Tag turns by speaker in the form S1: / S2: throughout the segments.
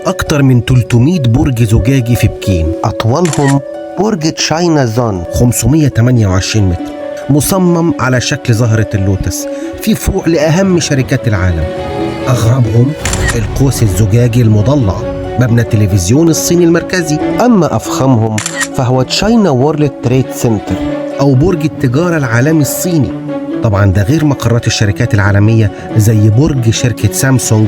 S1: أكتر من 300 برج زجاجي في بكين، أطولهم برج تشاينا زون 528 متر، مصمم على شكل زهرة اللوتس، في فروع لأهم شركات العالم. أغربهم القوس الزجاجي المضلع، مبنى التلفزيون الصيني المركزي. أما أفخمهم فهو تشاينا وورلد تريد سنتر، أو برج التجارة العالمي الصيني. طبعا ده غير مقرات الشركات العالمية زي برج شركة سامسونج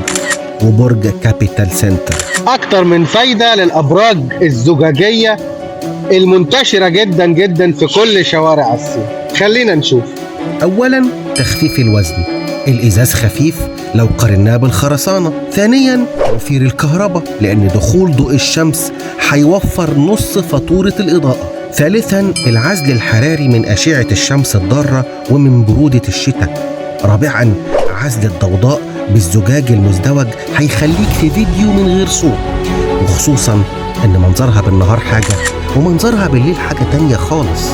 S1: وبرج كابيتال سنتر.
S2: أكتر من فايدة للأبراج الزجاجية المنتشرة جدا جدا في كل شوارع الصين. خلينا نشوف.
S1: أولا تخفيف الوزن، الإزاز خفيف لو قارناه بالخرسانة. ثانيا توفير الكهرباء، لأن دخول ضوء الشمس هيوفر نص فاتورة الإضاءة. ثالثا العزل الحراري من أشعة الشمس الضارة ومن برودة الشتاء. رابعا عزل الضوضاء بالزجاج المزدوج هيخليك في فيديو من غير صوت، وخصوصا ان منظرها بالنهار حاجة ومنظرها بالليل حاجة تانية خالص.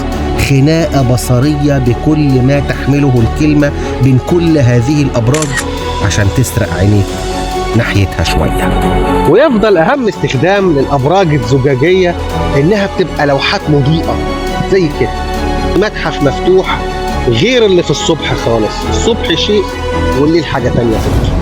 S1: خناقة بصرية بكل ما تحمله الكلمة بين كل هذه الأبراج عشان تسرق عينيك ناحيتها شوية.
S2: ويفضل أهم استخدام للأبراج الزجاجية إنها بتبقى لوحات مضيئة زي كده، متحف مفتوح، غير اللي في الصبح خالص. الصبح شيء والليل حاجة تانية خالص.